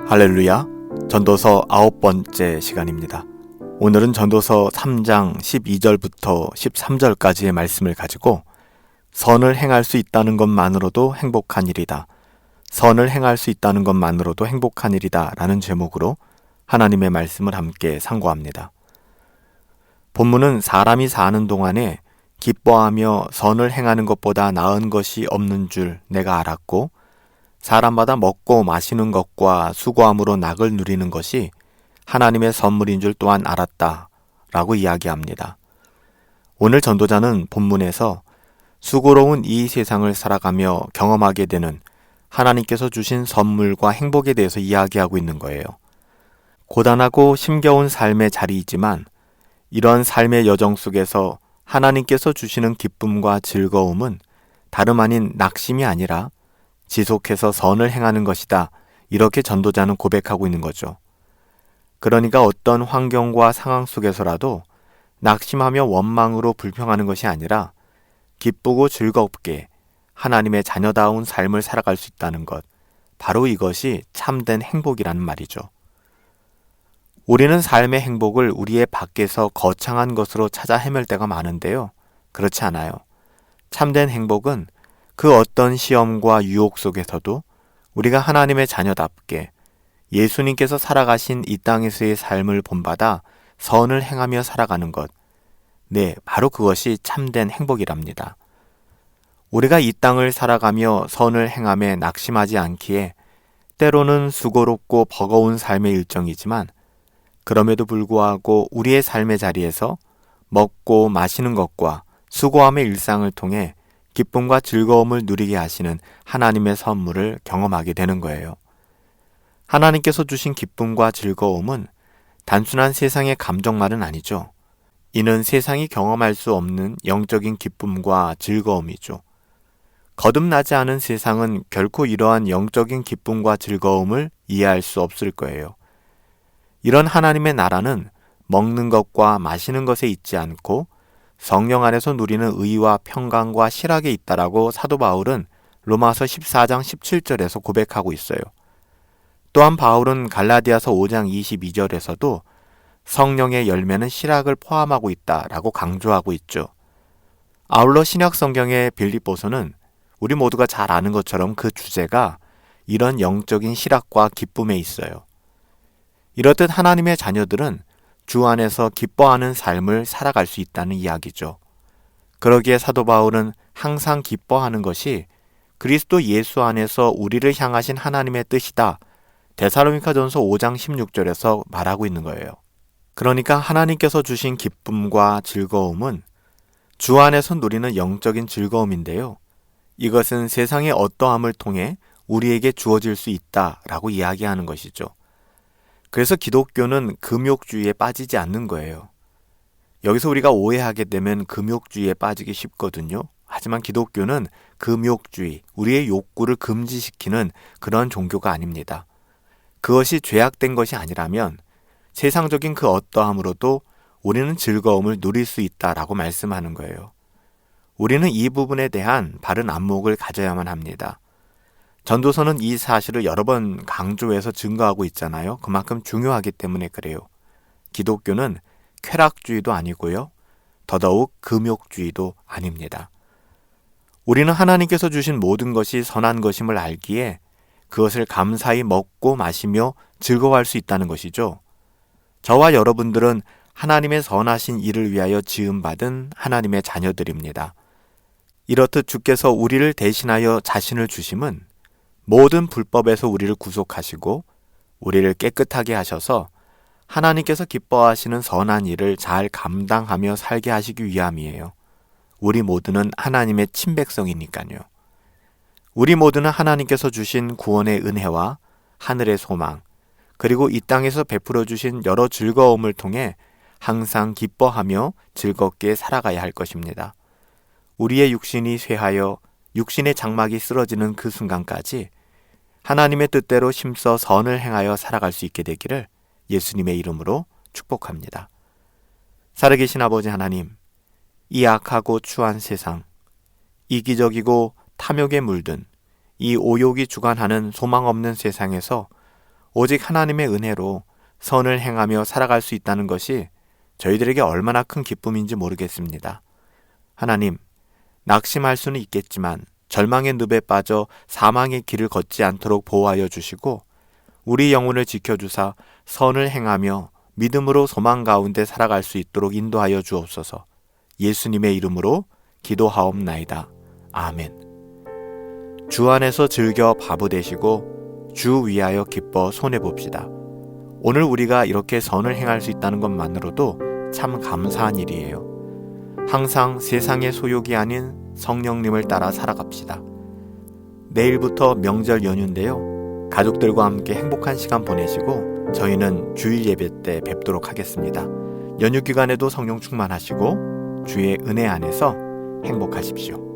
할렐루야, 전도서 9번째 시간입니다. 오늘은 전도서 3장 12절부터 13절까지의 말씀을 가지고 선을 행할 수 있다는 것만으로도 행복한 일이다. 선을 행할 수 있다는 것만으로도 행복한 일이다 라는 제목으로 하나님의 말씀을 함께 상고합니다. 본문은 사람이 사는 동안에 기뻐하며 선을 행하는 것보다 나은 것이 없는 줄 내가 알았고 사람마다 먹고 마시는 것과 수고함으로 낙을 누리는 것이 하나님의 선물인 줄 또한 알았다 라고 이야기합니다. 오늘 전도자는 본문에서 수고로운 이 세상을 살아가며 경험하게 되는 하나님께서 주신 선물과 행복에 대해서 이야기하고 있는 거예요. 고단하고 힘겨운 삶의 자리이지만 이런 삶의 여정 속에서 하나님께서 주시는 기쁨과 즐거움은 다름 아닌 낙심이 아니라 지속해서 선을 행하는 것이다. 이렇게 전도자는 고백하고 있는 거죠. 그러니까 어떤 환경과 상황 속에서라도 낙심하며 원망으로 불평하는 것이 아니라 기쁘고 즐겁게 하나님의 자녀다운 삶을 살아갈 수 있다는 것, 바로 이것이 참된 행복이라는 말이죠. 우리는 삶의 행복을 우리의 밖에서 거창한 것으로 찾아 헤맬 때가 많은데요. 그렇지 않아요. 참된 행복은 그 어떤 시험과 유혹 속에서도 우리가 하나님의 자녀답게 예수님께서 살아가신 이 땅에서의 삶을 본받아 선을 행하며 살아가는 것, 네, 바로 그것이 참된 행복이랍니다. 우리가 이 땅을 살아가며 선을 행함에 낙심하지 않기에 때로는 수고롭고 버거운 삶의 일정이지만 그럼에도 불구하고 우리의 삶의 자리에서 먹고 마시는 것과 수고함의 일상을 통해 기쁨과 즐거움을 누리게 하시는 하나님의 선물을 경험하게 되는 거예요. 하나님께서 주신 기쁨과 즐거움은 단순한 세상의 감정만은 아니죠. 이는 세상이 경험할 수 없는 영적인 기쁨과 즐거움이죠. 거듭나지 않은 세상은 결코 이러한 영적인 기쁨과 즐거움을 이해할 수 없을 거예요. 이런 하나님의 나라는 먹는 것과 마시는 것에 있지 않고 성령 안에서 누리는 의와 평강과 실학에 있다라고 사도 바울은 로마서 14장 17절에서 고백하고 있어요. 또한 바울은 갈라디아서 5장 22절에서도 성령의 열매는 실학을 포함하고 있다라고 강조하고 있죠. 아울러 신약 성경의 빌립보서는 우리 모두가 잘 아는 것처럼 그 주제가 이런 영적인 실학과 기쁨에 있어요. 이렇듯 하나님의 자녀들은 주 안에서 기뻐하는 삶을 살아갈 수 있다는 이야기죠. 그러기에 사도 바울은 항상 기뻐하는 것이 그리스도 예수 안에서 우리를 향하신 하나님의 뜻이다. 데살로니가전서 5장 16절에서 말하고 있는 거예요. 그러니까 하나님께서 주신 기쁨과 즐거움은 주 안에서 누리는 영적인 즐거움인데요. 이것은 세상의 어떠함을 통해 우리에게 주어질 수 있다라고 이야기하는 것이죠. 그래서 기독교는 금욕주의에 빠지지 않는 거예요. 여기서 우리가 오해하게 되면 금욕주의에 빠지기 쉽거든요. 하지만 기독교는 금욕주의, 우리의 욕구를 금지시키는 그런 종교가 아닙니다. 그것이 죄악된 것이 아니라면 세상적인 그 어떠함으로도 우리는 즐거움을 누릴 수 있다라고 말씀하는 거예요. 우리는 이 부분에 대한 바른 안목을 가져야만 합니다. 전도서는 이 사실을 여러 번 강조해서 증거하고 있잖아요. 그만큼 중요하기 때문에 그래요. 기독교는 쾌락주의도 아니고요. 더더욱 금욕주의도 아닙니다. 우리는 하나님께서 주신 모든 것이 선한 것임을 알기에 그것을 감사히 먹고 마시며 즐거워할 수 있다는 것이죠. 저와 여러분들은 하나님의 선하신 일을 위하여 지음받은 하나님의 자녀들입니다. 이렇듯 주께서 우리를 대신하여 자신을 주심은 모든 불법에서 우리를 구속하시고 우리를 깨끗하게 하셔서 하나님께서 기뻐하시는 선한 일을 잘 감당하며 살게 하시기 위함이에요. 우리 모두는 하나님의 친백성이니까요. 우리 모두는 하나님께서 주신 구원의 은혜와 하늘의 소망, 그리고 이 땅에서 베풀어 주신 여러 즐거움을 통해 항상 기뻐하며 즐겁게 살아가야 할 것입니다. 우리의 육신이 쇠하여 육신의 장막이 쓰러지는 그 순간까지 하나님의 뜻대로 힘써 선을 행하여 살아갈 수 있게 되기를 예수님의 이름으로 축복합니다. 살아계신 아버지 하나님, 이 악하고 추한 세상, 이기적이고 탐욕에 물든 이 오욕이 주관하는 소망 없는 세상에서 오직 하나님의 은혜로 선을 행하며 살아갈 수 있다는 것이 저희들에게 얼마나 큰 기쁨인지 모르겠습니다. 하나님, 낙심할 수는 있겠지만 절망의 늪에 빠져 사망의 길을 걷지 않도록 보호하여 주시고 우리 영혼을 지켜주사 선을 행하며 믿음으로 소망 가운데 살아갈 수 있도록 인도하여 주옵소서. 예수님의 이름으로 기도하옵나이다. 아멘. 주 안에서 즐겨 바보 되시고 주 위하여 기뻐 손해봅시다. 오늘 우리가 이렇게 선을 행할 수 있다는 것만으로도 참 감사한 일이에요. 항상 세상의 소욕이 아닌 성령님을 따라 살아갑시다. 내일부터 명절 연휴인데요. 가족들과 함께 행복한 시간 보내시고 저희는 주일 예배 때 뵙도록 하겠습니다. 연휴 기간에도 성령 충만하시고 주의 은혜 안에서 행복하십시오.